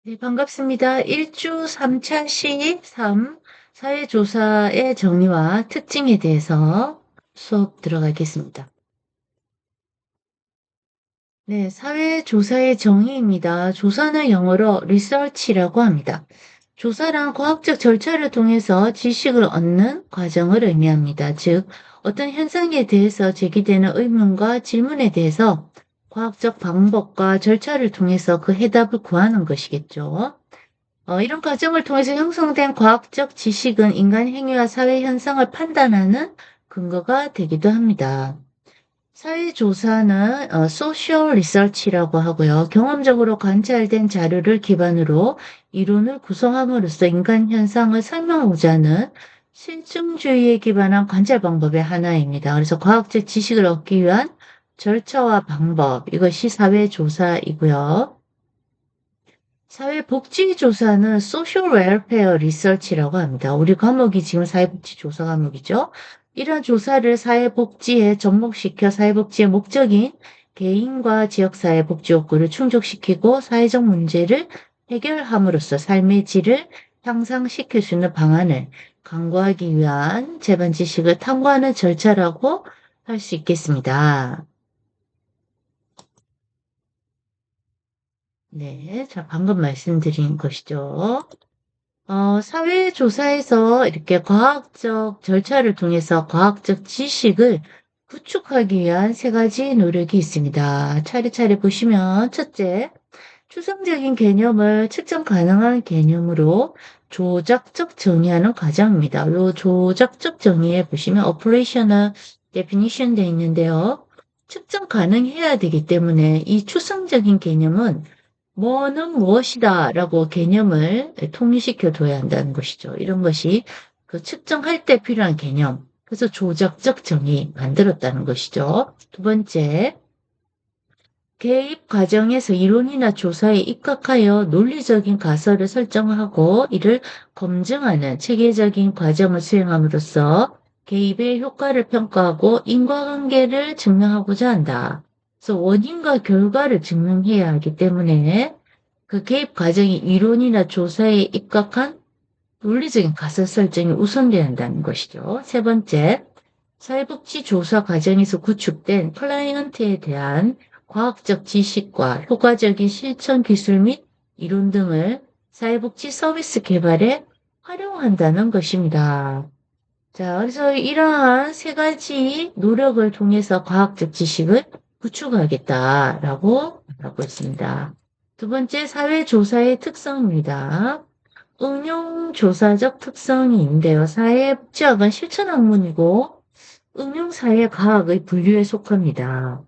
네, 반갑습니다. 1주 3차 시입 3 사회조사의 정의와 특징에 대해서 수업 들어가겠습니다. 네, 사회조사의 정의입니다. 조사는 영어로 research라고 합니다. 조사란 과학적 절차를 통해서 지식을 얻는 과정을 의미합니다. 즉, 어떤 현상에 대해서 제기되는 의문과 질문에 대해서 과학적 방법과 절차를 통해서 그 해답을 구하는 것이겠죠. 이런 과정을 통해서 형성된 과학적 지식은 인간 행위와 사회 현상을 판단하는 근거가 되기도 합니다. 사회조사는 social research라고 하고요. 경험적으로 관찰된 자료를 기반으로 이론을 구성함으로써 인간 현상을 설명하고자 하는 실증주의에 기반한 관찰 방법의 하나입니다. 그래서 과학적 지식을 얻기 위한 절차와 방법, 이것이 사회조사이고요. 사회복지조사는 Social Welfare Research라고 합니다. 우리 과목이 지금 사회복지조사 과목이죠. 이러한 조사를 사회복지에 접목시켜 사회복지의 목적인 개인과 지역사회 복지 욕구를 충족시키고 사회적 문제를 해결함으로써 삶의 질을 향상시킬 수 있는 방안을 강구하기 위한 재반 지식을 탐구하는 절차라고 할 수 있겠습니다. 네, 자, 방금 말씀드린 것이죠. 사회조사에서 이렇게 과학적 절차를 통해서 과학적 지식을 구축하기 위한 세 가지 노력이 있습니다. 차례차례 보시면, 첫째, 추상적인 개념을 측정 가능한 개념으로 조작적 정의하는 과정입니다. 이 조작적 정의에 보시면 operational definition 되어 있는데요. 측정 가능해야 되기 때문에 이 추상적인 개념은 뭐는 무엇이다 라고 개념을 통일시켜 둬야 한다는 것이죠. 이런 것이 그 측정할 때 필요한 개념. 그래서 조작적 정의 만들었다는 것이죠. 두 번째, 개입 과정에서 이론이나 조사에 입각하여 논리적인 가설을 설정하고 이를 검증하는 체계적인 과정을 수행함으로써 개입의 효과를 평가하고 인과관계를 증명하고자 한다. 그래서 원인과 결과를 증명해야 하기 때문에 그 개입 과정이 이론이나 조사에 입각한 논리적인 가설 설정이 우선돼야 한다는 것이죠. 세 번째, 사회복지 조사 과정에서 구축된 클라이언트에 대한 과학적 지식과 효과적인 실천 기술 및 이론 등을 사회복지 서비스 개발에 활용한다는 것입니다. 자, 그래서 이러한 세 가지 노력을 통해서 과학적 지식을 구축하겠다라고 말하고 있습니다. 두 번째, 사회조사의 특성입니다. 응용조사적 특성이 있는데요. 사회복지학은 실천학문이고 응용사회과학의 분류에 속합니다.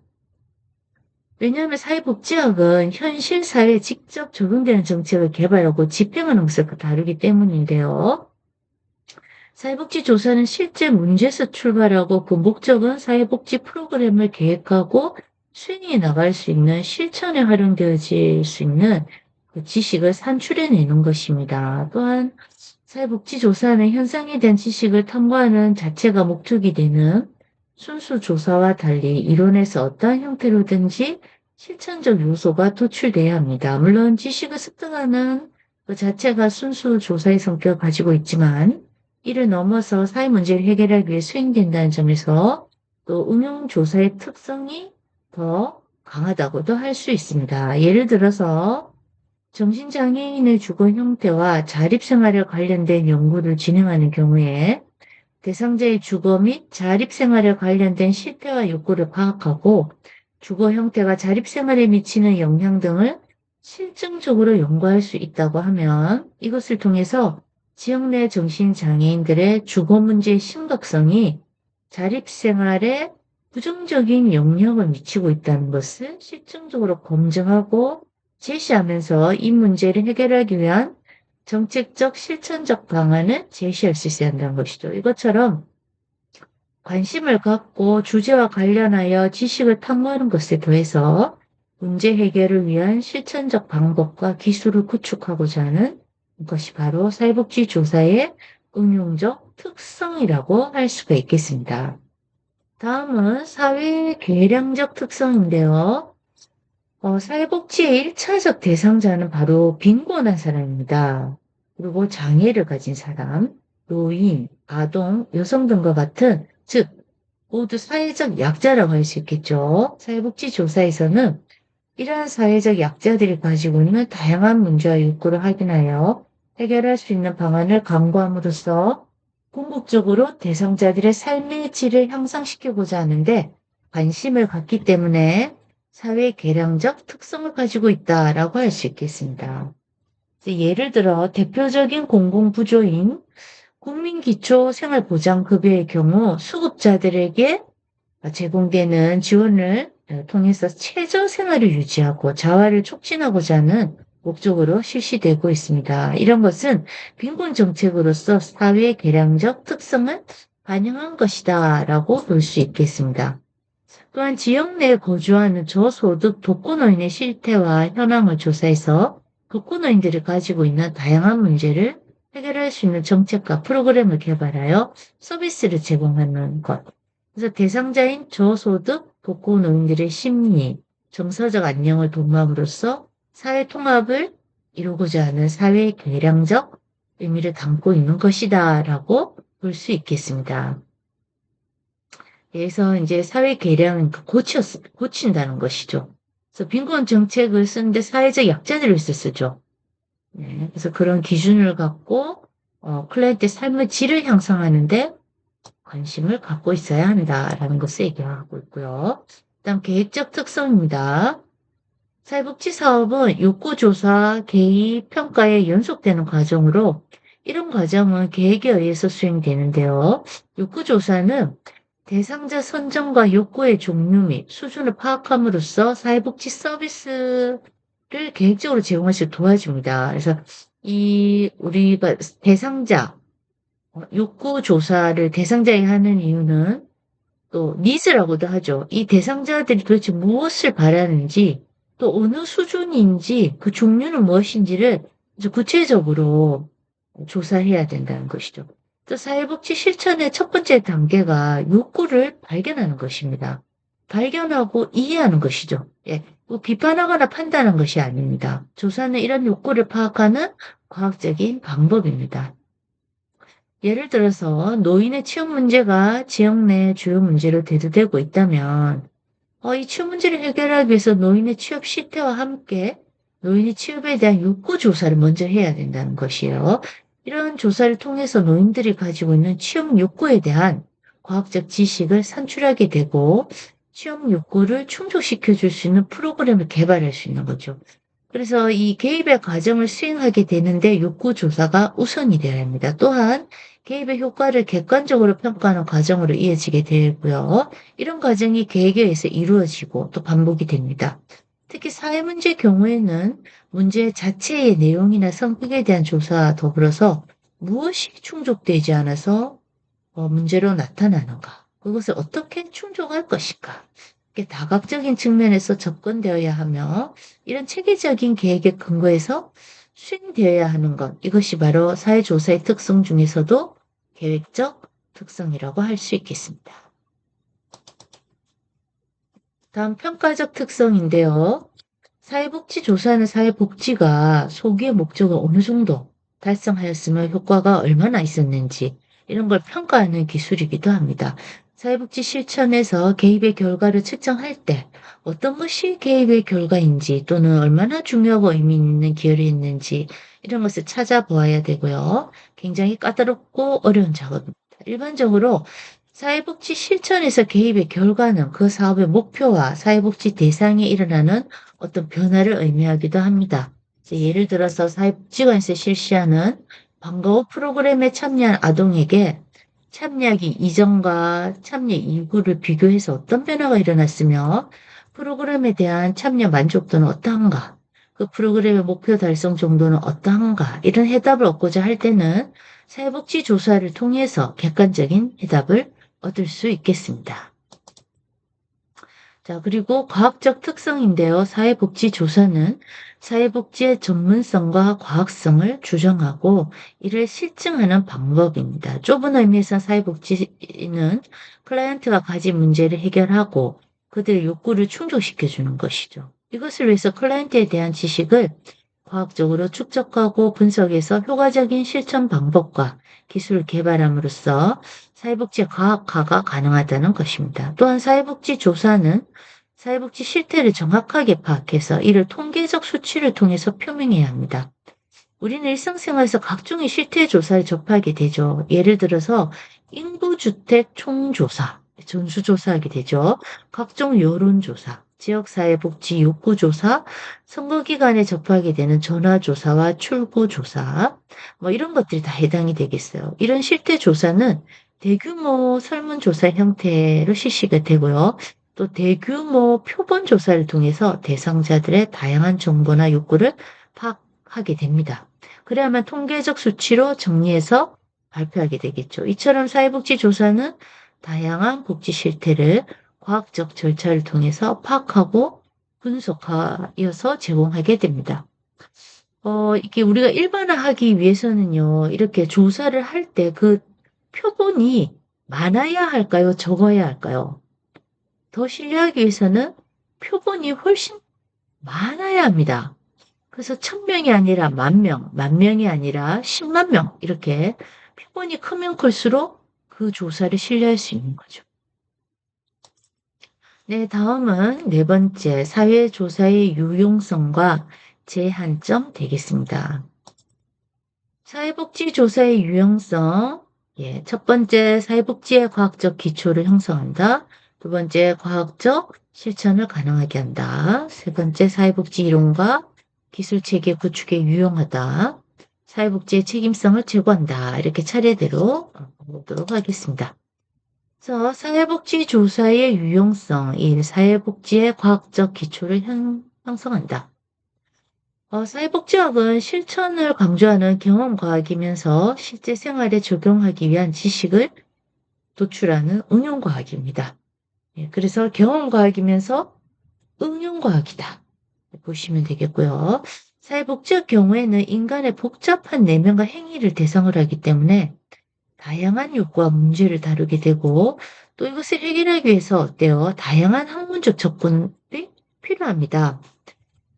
왜냐하면 사회복지학은 현실 사회에 직접 적용되는 정책을 개발하고 집행하는 것을 다루기 때문인데요. 사회복지조사는 실제 문제에서 출발하고 그 목적은 사회복지 프로그램을 계획하고 수행해 나갈 수 있는 실천에 활용되어질 수 있는 그 지식을 산출해내는 것입니다. 또한 사회복지조사는 현상에 대한 지식을 탐구하는 자체가 목적이 되는 순수 조사와 달리 이론에서 어떠한 형태로든지 실천적 요소가 도출돼야 합니다. 물론 지식을 습득하는 그 자체가 순수 조사의 성격을 가지고 있지만 이를 넘어서 사회 문제를 해결하기 위해 수행된다는 점에서 또 응용 조사의 특성이 더 강하다고도 할 수 있습니다. 예를 들어서 정신장애인의 주거 형태와 자립생활에 관련된 연구를 진행하는 경우에 대상자의 주거 및 자립생활에 관련된 실패와 욕구를 파악하고 주거 형태가 자립생활에 미치는 영향 등을 실증적으로 연구할 수 있다고 하면 이것을 통해서 지역 내 정신장애인들의 주거 문제의 심각성이 자립생활에 부정적인 영향을 미치고 있다는 것을 실증적으로 검증하고 제시하면서 이 문제를 해결하기 위한 정책적 실천적 방안을 제시할 수 있어야 한다는 것이죠. 이것처럼 관심을 갖고 주제와 관련하여 지식을 탐구하는 것에 더해서 문제 해결을 위한 실천적 방법과 기술을 구축하고자 하는 것이 바로 사회복지 조사의 응용적 특성이라고 할 수가 있겠습니다. 다음은 사회 계량적 특성인데요. 사회복지의 1차적 대상자는 바로 빈곤한 사람입니다. 그리고 장애를 가진 사람, 노인, 아동, 여성 등과 같은, 즉, 모두 사회적 약자라고 할 수 있겠죠. 사회복지조사에서는 이러한 사회적 약자들이 가지고 있는 다양한 문제와 욕구를 확인하여 해결할 수 있는 방안을 강구함으로써 궁극적으로 대상자들의 삶의 질을 향상시키고자 하는데 관심을 갖기 때문에 사회 개량적 특성을 가지고 있다라고 할 수 있겠습니다. 예를 들어 대표적인 공공부조인 국민기초생활보장급여의 경우 수급자들에게 제공되는 지원을 통해서 최저생활을 유지하고 자활을 촉진하고자 하는 목적으로 실시되고 있습니다. 이런 것은 빈곤정책으로서 사회 개량적 특성을 반영한 것이다 라고 볼 수 있겠습니다. 또한 지역 내에 거주하는 저소득 독거노인의 실태와 현황을 조사해서 독거노인들이 가지고 있는 다양한 문제를 해결할 수 있는 정책과 프로그램을 개발하여 서비스를 제공하는 것. 그래서 대상자인 저소득 독거노인들의 심리, 정서적 안녕을 도모함으로써 사회 통합을 이루고자 하는 사회 개량적 의미를 담고 있는 것이다 라고 볼 수 있겠습니다. 그래서 이제 사회 개량은 고친다는 것이죠. 그래서 빈곤 정책을 쓰는데 사회적 약자들을 위해서 쓰죠. 네, 그래서 그런 기준을 갖고 클라이언트의 삶의 질을 향상하는데 관심을 갖고 있어야 한다라는 것을 얘기하고 있고요. 다음 계획적 특성입니다. 사회복지 사업은 욕구조사, 개입, 평가에 연속되는 과정으로 이런 과정은 계획에 의해서 수행되는데요. 욕구조사는 대상자 선정과 욕구의 종류 및 수준을 파악함으로써 사회복지 서비스를 계획적으로 제공할 수 도와줍니다. 그래서 우리가 대상자, 욕구 조사를 대상자에 하는 이유는 또 니즈라고도 하죠. 이 대상자들이 도대체 무엇을 바라는지 또 어느 수준인지 그 종류는 무엇인지를 구체적으로 조사해야 된다는 것이죠. 또 사회복지 실천의 첫 번째 단계가 욕구를 발견하는 것입니다. 발견하고 이해하는 것이죠. 예, 뭐 비판하거나 판단하는 것이 아닙니다. 조사는 이런 욕구를 파악하는 과학적인 방법입니다. 예를 들어서 노인의 취업 문제가 지역 내 주요 문제로 대두되고 있다면 이 취업 문제를 해결하기 위해서 노인의 취업 실태와 함께 노인의 취업에 대한 욕구 조사를 먼저 해야 된다는 것이에요. 이런 조사를 통해서 노인들이 가지고 있는 취업 욕구에 대한 과학적 지식을 산출하게 되고 취업 욕구를 충족시켜 줄 수 있는 프로그램을 개발할 수 있는 거죠. 그래서 이 개입의 과정을 수행하게 되는데 욕구 조사가 우선이 되어야 합니다. 또한 개입의 효과를 객관적으로 평가하는 과정으로 이어지게 되고요. 이런 과정이 계획에 의해서 이루어지고 또 반복이 됩니다. 특히 사회 문제 경우에는 문제 자체의 내용이나 성격에 대한 조사와 더불어서 무엇이 충족되지 않아서 문제로 나타나는가, 그것을 어떻게 충족할 것인가, 이게 다각적인 측면에서 접근되어야 하며 이런 체계적인 계획에 근거해서 수행되어야 하는 것, 이것이 바로 사회조사의 특성 중에서도 계획적 특성이라고 할 수 있겠습니다. 다음 평가적 특성인데요. 사회복지조사는 사회복지가 소기의 목적을 어느 정도 달성하였으며 효과가 얼마나 있었는지 이런 걸 평가하는 기술이기도 합니다. 사회복지 실천에서 개입의 결과를 측정할 때 어떤 것이 개입의 결과인지 또는 얼마나 중요하고 의미 있는 기여를 했는지 이런 것을 찾아보아야 되고요. 굉장히 까다롭고 어려운 작업입니다. 일반적으로 사회복지 실천에서 개입의 결과는 그 사업의 목표와 사회복지 대상에 일어나는 어떤 변화를 의미하기도 합니다. 예를 들어서 사회복지관에서 실시하는 방과 후 프로그램에 참여한 아동에게 참여하기 이전과 참여 이후를 비교해서 어떤 변화가 일어났으며 프로그램에 대한 참여 만족도는 어떠한가, 그 프로그램의 목표 달성 정도는 어떠한가, 이런 해답을 얻고자 할 때는 사회복지 조사를 통해서 객관적인 해답을 얻을 수 있겠습니다. 자, 그리고 과학적 특성인데요. 사회복지조사는 사회복지의 전문성과 과학성을 주장하고 이를 실증하는 방법입니다. 좁은 의미에서 사회복지는 클라이언트가 가진 문제를 해결하고 그들의 욕구를 충족시켜주는 것이죠. 이것을 위해서 클라이언트에 대한 지식을 과학적으로 축적하고 분석해서 효과적인 실천 방법과 기술을 개발함으로써 사회복지 과학화가 가능하다는 것입니다. 또한 사회복지 조사는 사회복지 실태를 정확하게 파악해서 이를 통계적 수치를 통해서 표명해야 합니다. 우리는 일상생활에서 각종의 실태 조사를 접하게 되죠. 예를 들어서 인구주택 총조사, 전수조사하게 되죠. 각종 여론조사, 지역사회복지 욕구조사, 선거기간에 접하게 되는 전화조사와 출구조사, 뭐 이런 것들이 다 해당이 되겠어요. 이런 실태 조사는 대규모 설문조사 형태로 실시가 되고요. 또 대규모 표본 조사를 통해서 대상자들의 다양한 정보나 욕구를 파악하게 됩니다. 그래야만 통계적 수치로 정리해서 발표하게 되겠죠. 이처럼 사회복지 조사는 다양한 복지 실태를 과학적 절차를 통해서 파악하고 분석하여서 제공하게 됩니다. 이게 우리가 일반화하기 위해서는요, 이렇게 조사를 할 때 그 표본이 많아야 할까요? 적어야 할까요? 더 신뢰하기 위해서는 표본이 훨씬 많아야 합니다. 그래서 1000명이 아니라 10,000명, 10,000명이 아니라 10만 명 이렇게 표본이 크면 클수록 그 조사를 신뢰할 수 있는 거죠. 네, 다음은 네 번째 사회조사의 유용성과 제한점 되겠습니다. 사회복지조사의 유용성. 예, 첫 번째 사회복지의 과학적 기초를 형성한다. 두 번째 과학적 실천을 가능하게 한다. 세 번째 사회복지 이론과 기술체계 구축에 유용하다. 사회복지의 책임성을 제고한다. 이렇게 차례대로 보도록 하겠습니다. 그래서 사회복지조사의 유용성, 1. 사회복지의 과학적 기초를 형성한다. 사회복지학은 실천을 강조하는 경험과학이면서 실제 생활에 적용하기 위한 지식을 도출하는 응용과학입니다. 예, 그래서 경험과학이면서 응용과학이다. 보시면 되겠고요. 사회복지학 경우에는 인간의 복잡한 내면과 행위를 대상으로 하기 때문에 다양한 욕구와 문제를 다루게 되고 또 이것을 해결하기 위해서 어때요? 다양한 학문적 접근이 필요합니다.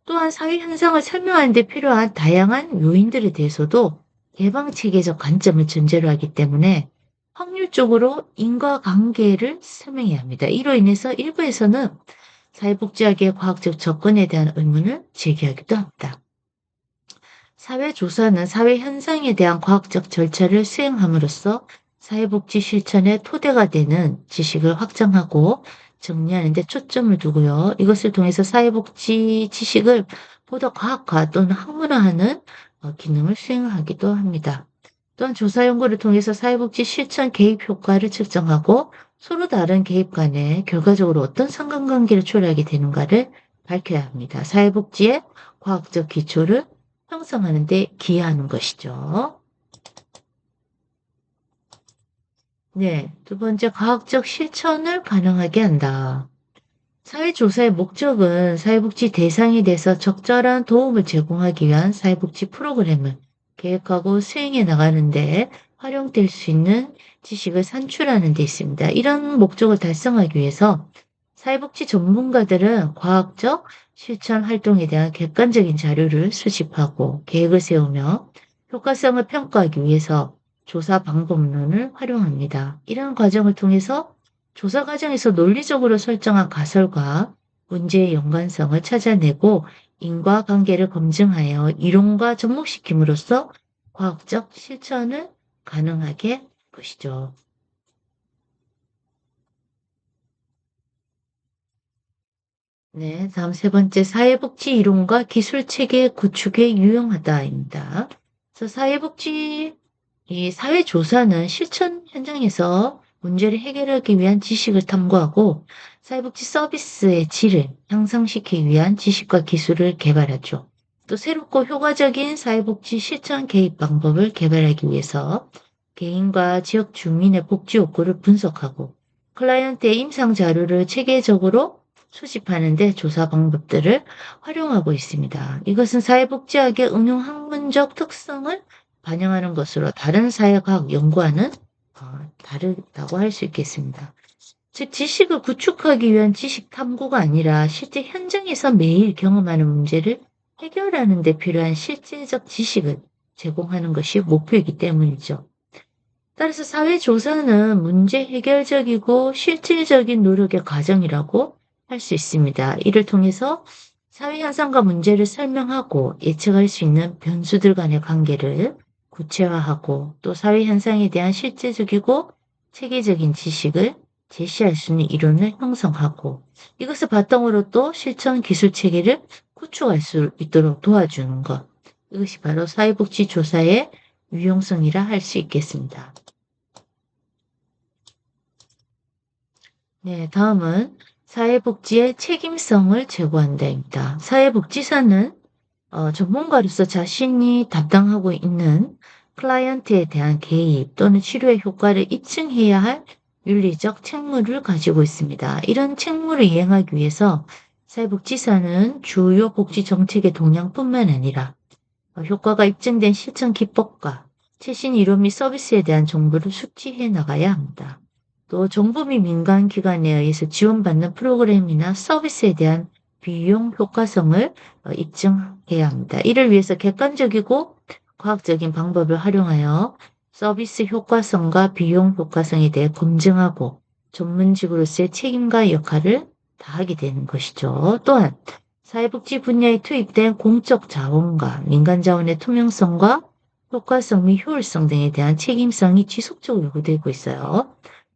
또한 사회 현상을 설명하는 데 필요한 다양한 요인들에 대해서도 예방체계적 관점을 전제로 하기 때문에 확률적으로 인과관계를 설명해야 합니다. 이로 인해서 일부에서는 사회복지학의 과학적 접근에 대한 의문을 제기하기도 합니다. 사회조사는 사회 현상에 대한 과학적 절차를 수행함으로써 사회복지 실천의 토대가 되는 지식을 확장하고 정리하는 데 초점을 두고요. 이것을 통해서 사회복지 지식을 보다 과학화 또는 학문화하는 기능을 수행하기도 합니다. 또한 조사 연구를 통해서 사회복지 실천 개입 효과를 측정하고 서로 다른 개입 간에 결과적으로 어떤 상관관계를 초래하게 되는가를 밝혀야 합니다. 사회복지의 과학적 기초를 형성하는 데 기여하는 것이죠. 네, 두 번째 과학적 실천을 가능하게 한다. 사회조사의 목적은 사회복지 대상에 대해서 적절한 도움을 제공하기 위한 사회복지 프로그램을 계획하고 수행해 나가는데 활용될 수 있는 지식을 산출하는 데 있습니다. 이런 목적을 달성하기 위해서 사회복지 전문가들은 과학적 실천 활동에 대한 객관적인 자료를 수집하고 계획을 세우며 효과성을 평가하기 위해서 조사 방법론을 활용합니다. 이러한 과정을 통해서 조사 과정에서 논리적으로 설정한 가설과 문제의 연관성을 찾아내고 인과관계를 검증하여 이론과 접목시킴으로써 과학적 실천을 가능하게 한 것이죠. 네, 다음 세 번째 사회복지 이론과 기술체계 구축에 유용하다입니다. 그래서 이 사회조사는 실천 현장에서 문제를 해결하기 위한 지식을 탐구하고 사회복지 서비스의 질을 향상시키기 위한 지식과 기술을 개발하죠. 또 새롭고 효과적인 사회복지 실천 개입 방법을 개발하기 위해서 개인과 지역 주민의 복지 욕구를 분석하고 클라이언트의 임상 자료를 체계적으로 수집하는 데 조사 방법들을 활용하고 있습니다. 이것은 사회복지학의 응용 학문적 특성을 반영하는 것으로 다른 사회과학 연구와는 다르다고 할 수 있겠습니다. 즉 지식을 구축하기 위한 지식 탐구가 아니라 실제 현장에서 매일 경험하는 문제를 해결하는 데 필요한 실제적 지식을 제공하는 것이 목표이기 때문이죠. 따라서 사회조사는 문제 해결적이고 실질적인 노력의 과정이라고 할 수 있습니다. 이를 통해서 사회 현상과 문제를 설명하고 예측할 수 있는 변수들 간의 관계를 구체화하고 또 사회 현상에 대한 실제적이고 체계적인 지식을 제시할 수 있는 이론을 형성하고 이것을 바탕으로 또 실천 기술 체계를 구축할 수 있도록 도와주는 것. 이것이 바로 사회복지 조사의 유용성이라 할 수 있겠습니다. 네, 다음은 사회복지의 책임성을 제고한다입니다. 사회복지사는 전문가로서 자신이 담당하고 있는 클라이언트에 대한 개입 또는 치료의 효과를 입증해야 할 윤리적 책무를 가지고 있습니다. 이런 책무를 이행하기 위해서 사회복지사는 주요 복지 정책의 동향뿐만 아니라 효과가 입증된 실천 기법과 최신 이론 및 서비스에 대한 정보를 숙지해 나가야 합니다. 또 정부 및 민간 기관에 의해서 지원받는 프로그램이나 서비스에 대한 비용 효과성을 입증해야 합니다. 이를 위해서 객관적이고 과학적인 방법을 활용하여 서비스 효과성과 비용 효과성에 대해 검증하고 전문직으로서의 책임과 역할을 다하게 되는 것이죠. 또한 사회복지 분야에 투입된 공적 자원과 민간 자원의 투명성과 효과성 및 효율성 등에 대한 책임성이 지속적으로 요구되고 있어요.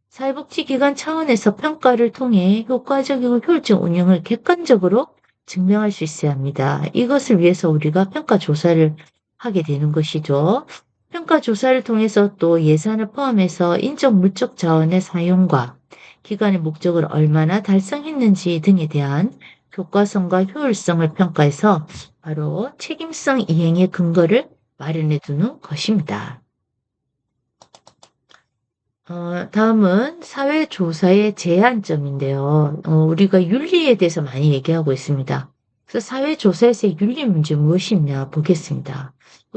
사회복지기관 차원에서 평가를 통해 효과적이고 효율적 운영을 객관적으로 증명할 수 있어야 합니다. 이것을 위해서 우리가 평가조사를 하게 되는 것이죠. 평가조사를 통해서 또 예산을 포함해서 인적 물적 자원의 사용과 기관의 목적을 얼마나 달성했는지 등에 대한 효과성과 효율성을 평가해서 바로 책임성 이행의 근거를 마련해 두는 것입니다. 다음은 사회조사의 제한점인데요. 우리가 윤리에 대해서 많이 얘기하고 있습니다. 그래서 사회조사에서의 윤리 문제 무엇이냐 보겠습니다.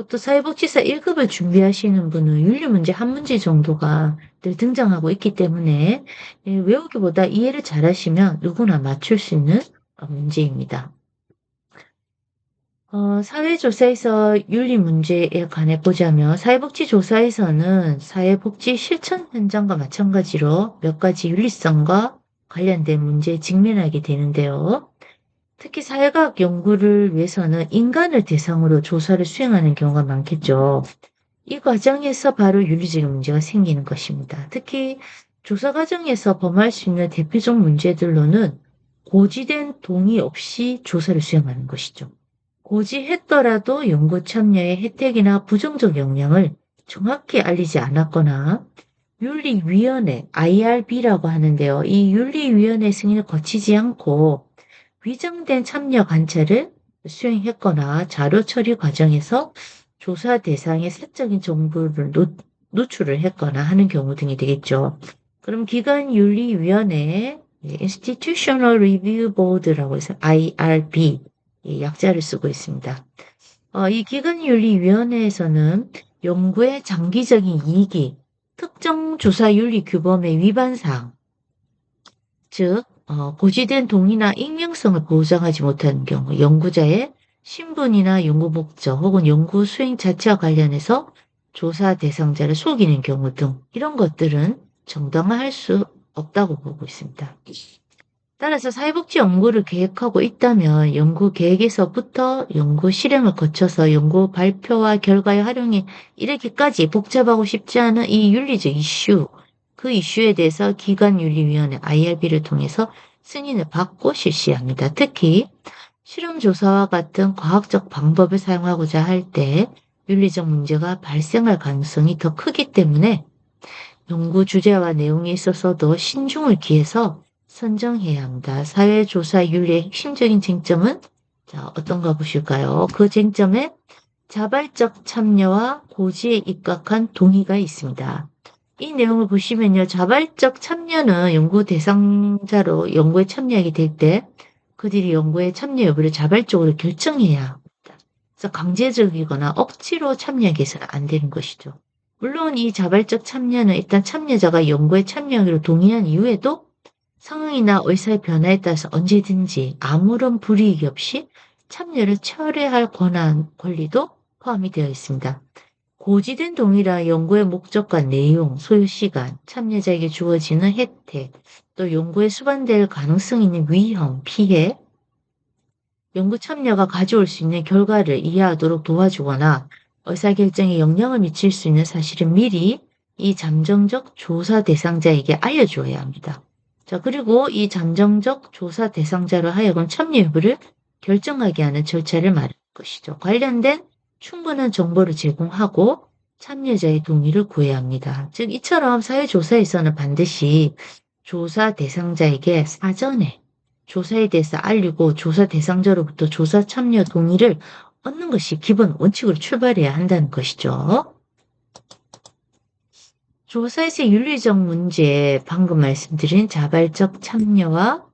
또 사회복지사 1급을 준비하시는 분은 윤리 문제 한 문제 정도가 늘 등장하고 있기 때문에 외우기보다 이해를 잘하시면 누구나 맞출 수 있는 문제입니다. 사회조사에서 윤리 문제에 관해 보자면 사회복지조사에서는 사회복지 실천 현장과 마찬가지로 몇 가지 윤리성과 관련된 문제에 직면하게 되는데요. 특히 사회과학 연구를 위해서는 인간을 대상으로 조사를 수행하는 경우가 많겠죠. 이 과정에서 바로 윤리적인 문제가 생기는 것입니다. 특히 조사 과정에서 범할 수 있는 대표적 문제들로는 고지된 동의 없이 조사를 수행하는 것이죠. 고지했더라도 연구 참여의 혜택이나 부정적 영향을 정확히 알리지 않았거나 윤리위원회 IRB라고 하는데요. 이 윤리위원회 승인을 거치지 않고 위장된 참여 관찰을 수행했거나 자료 처리 과정에서 조사 대상의 사적인 정보를 노출을 했거나 하는 경우 등이 되겠죠. 그럼 기관윤리위원회 Institutional Review Board라고 해서 IRB 약자를 쓰고 있습니다. 이 기관윤리위원회에서는 연구의 장기적인 이익이 특정 조사 윤리 규범의 위반사항, 즉 고지된 동의나 익명성을 보장하지 못하는 경우, 연구자의 신분이나 연구 목적 혹은 연구 수행 자체와 관련해서 조사 대상자를 속이는 경우 등 이런 것들은 정당화할 수 없다고 보고 있습니다. 따라서 사회복지 연구를 계획하고 있다면 연구 계획에서부터 연구 실행을 거쳐서 연구 발표와 결과의 활용에 이르기까지 복잡하고 쉽지 않은 이 윤리적 이슈, 그 이슈에 대해서 기관윤리위원회 IRB를 통해서 승인을 받고 실시합니다. 특히 실험조사와 같은 과학적 방법을 사용하고자 할 때 윤리적 문제가 발생할 가능성이 더 크기 때문에 연구 주제와 내용에 있어서도 신중을 기해서 선정해야 합니다. 사회조사 윤리의 핵심적인 쟁점은 어떤가 보실까요? 그 쟁점에 자발적 참여와 고지에 입각한 동의가 있습니다. 이 내용을 보시면요. 자발적 참여는 연구 대상자로 연구에 참여하게 될 때 그들이 연구에 참여 여부를 자발적으로 결정해야 합니다. 그래서 강제적이거나 억지로 참여하게 해서는 안 되는 것이죠. 물론 이 자발적 참여는 일단 참여자가 연구에 참여하기로 동의한 이후에도 상황이나 의사의 변화에 따라서 언제든지 아무런 불이익 없이 참여를 철회할 권리도 포함이 되어 있습니다. 고지된 동의라 연구의 목적과 내용, 소요 시간, 참여자에게 주어지는 혜택, 또 연구에 수반될 가능성 있는 위험, 피해, 연구 참여가 가져올 수 있는 결과를 이해하도록 도와주거나 의사결정에 영향을 미칠 수 있는 사실은 미리 이 잠정적 조사 대상자에게 알려주어야 합니다. 자, 그리고 이 잠정적 조사 대상자로 하여금 참여 여부를 결정하게 하는 절차를 말하는 것이죠. 관련된 충분한 정보를 제공하고 참여자의 동의를 구해야 합니다. 즉 이처럼 사회조사에서는 반드시 조사 대상자에게 사전에 조사에 대해서 알리고 조사 대상자로부터 조사 참여 동의를 얻는 것이 기본 원칙으로 출발해야 한다는 것이죠. 조사에서의 윤리적 문제, 방금 말씀드린 자발적 참여와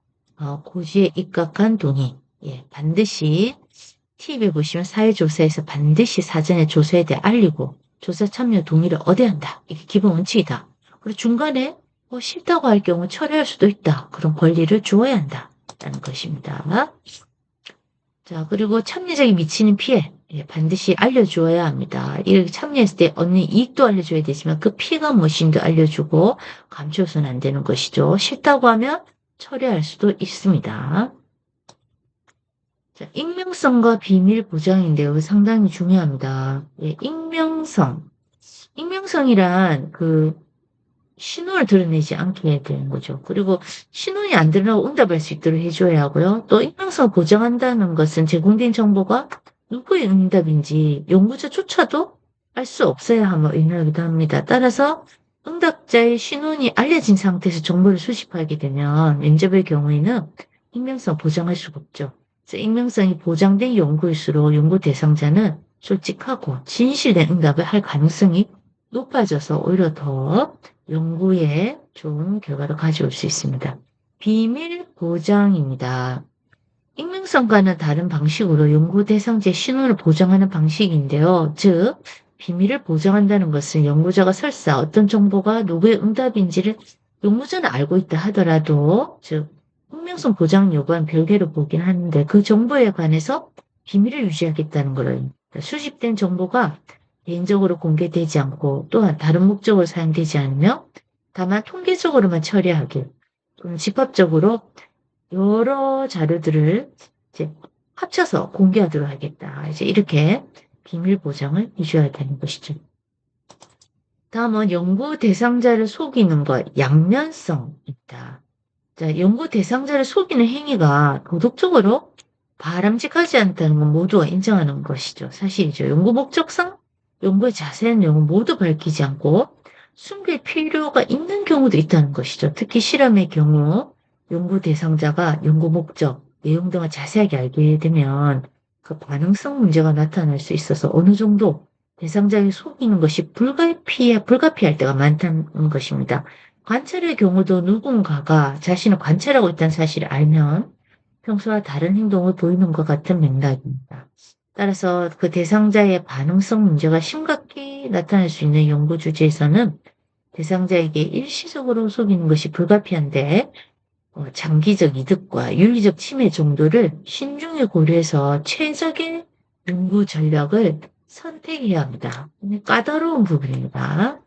고지에 입각한 동의. 예, 반드시 TV에 보시면 사회조사에서 반드시 사전에 조사에 대해 알리고 조사 참여 동의를 얻어야 한다. 이게 기본 원칙이다. 그리고 중간에 싫다고 할 경우 철회할 수도 있다. 그런 권리를 주어야 한다. 라는 것입니다. 자, 그리고 참여자에게 미치는 피해. 예, 반드시 알려주어야 합니다. 이렇게 참여했을 때 얻는 이익도 알려줘야 되지만 그 피해가 무엇인지도 알려주고 감추어서는 안 되는 것이죠. 싫다고 하면 철회할 수도 있습니다. 자, 익명성과 비밀 보장인데요. 상당히 중요합니다. 예, 익명성. 익명성이란 신원을 드러내지 않게 해야 되는 거죠. 그리고 신원이 안 드러나고 응답할 수 있도록 해줘야 하고요. 또 익명성을 보장한다는 것은 제공된 정보가 누구의 응답인지 연구자조차도 알 수 없어야 함을 의미하기도 합니다. 따라서 응답자의 신원이 알려진 상태에서 정보를 수집하게 되면 면접의 경우에는 익명성 보장할 수가 없죠. 그래서 익명성이 보장된 연구일수록 연구 대상자는 솔직하고 진실된 응답을 할 가능성이 높아져서 오히려 더 연구에 좋은 결과를 가져올 수 있습니다. 비밀 보장입니다. 익명성과는 다른 방식으로 연구 대상자의 신원을 보장하는 방식인데요. 즉, 비밀을 보장한다는 것은 연구자가 설사 어떤 정보가 누구의 응답인지를 연구자는 알고 있다 하더라도, 즉, 익명성 보장 요구한 별개로 보긴 하는데 그 정보에 관해서 비밀을 유지하겠다는 거를 수집된 정보가 개인적으로 공개되지 않고 또한 다른 목적으로 사용되지 않으며 다만 통계적으로만 처리하길 또는 집합적으로 여러 자료들을 이제 합쳐서 공개하도록 하겠다. 이제 이렇게 비밀 보장을 해줘야 되는 것이죠. 다음은 연구 대상자를 속이는 것, 양면성입니다. 자, 연구 대상자를 속이는 행위가 도덕적으로 바람직하지 않다는 건 모두가 인정하는 것이죠. 사실이죠. 연구 목적상, 연구의 자세한 내용은 모두 밝히지 않고 숨길 필요가 있는 경우도 있다는 것이죠. 특히 실험의 경우 연구 대상자가 연구 목적, 내용 등을 자세하게 알게 되면 그 반응성 문제가 나타날 수 있어서 어느 정도 대상자에게 속이는 것이 불가피할 때가 많다는 것입니다. 관찰의 경우도 누군가가 자신을 관찰하고 있다는 사실을 알면 평소와 다른 행동을 보이는 것 같은 맥락입니다. 따라서 그 대상자의 반응성 문제가 심각히 나타날 수 있는 연구 주제에서는 대상자에게 일시적으로 속이는 것이 불가피한데 장기적 이득과 윤리적 침해 정도를 신중히 고려해서 최적의 연구 전략을 선택해야 합니다. 까다로운 부분입니다.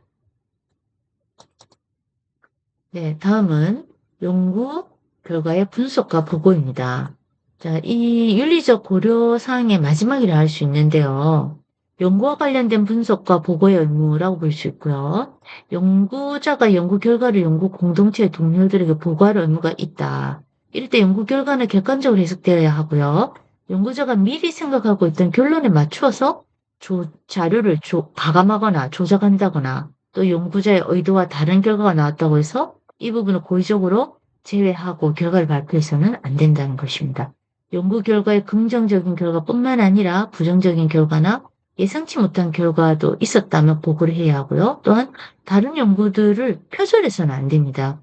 네, 다음은 연구 결과의 분석과 보고입니다. 자, 이 윤리적 고려사항의 마지막이라 할 수 있는데요. 연구와 관련된 분석과 보고의 의무라고 볼 수 있고요. 연구자가 연구 결과를 연구 공동체의 동료들에게 보고할 의무가 있다. 이럴 때 연구 결과는 객관적으로 해석되어야 하고요. 연구자가 미리 생각하고 있던 결론에 맞추어서 자료를 가감하거나 조작한다거나 또 연구자의 의도와 다른 결과가 나왔다고 해서 이 부분을 고의적으로 제외하고 결과를 발표해서는 안 된다는 것입니다. 연구 결과의 긍정적인 결과뿐만 아니라 부정적인 결과나 예상치 못한 결과도 있었다면 보고를 해야 하고요. 또한 다른 연구들을 표절해서는 안 됩니다.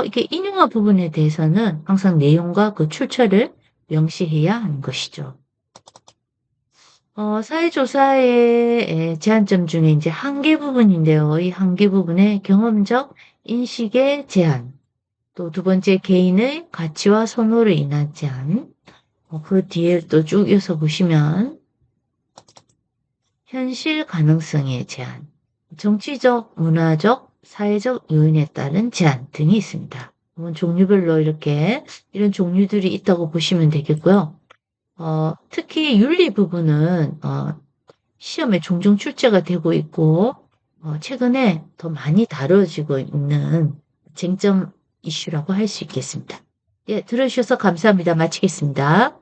이렇게 인용한 부분에 대해서는 항상 내용과 그 출처를 명시해야 하는 것이죠. 사회조사의 제한점 중에 이제 한계 부분인데요. 이 한계 부분에 경험적 인식의 제한, 또 두 번째 개인의 가치와 선호를 인한 제한. 그 뒤에 또 쭉 이어서 보시면 현실 가능성의 제한, 정치적, 문화적, 사회적 요인에 따른 제한 등이 있습니다. 종류별로 이렇게 이런 종류들이 있다고 보시면 되겠고요. 특히 윤리 부분은 시험에 종종 출제가 되고 있고 최근에 더 많이 다뤄지고 있는 쟁점 이슈라고 할 수 있겠습니다. 예, 들어주셔서 감사합니다. 마치겠습니다.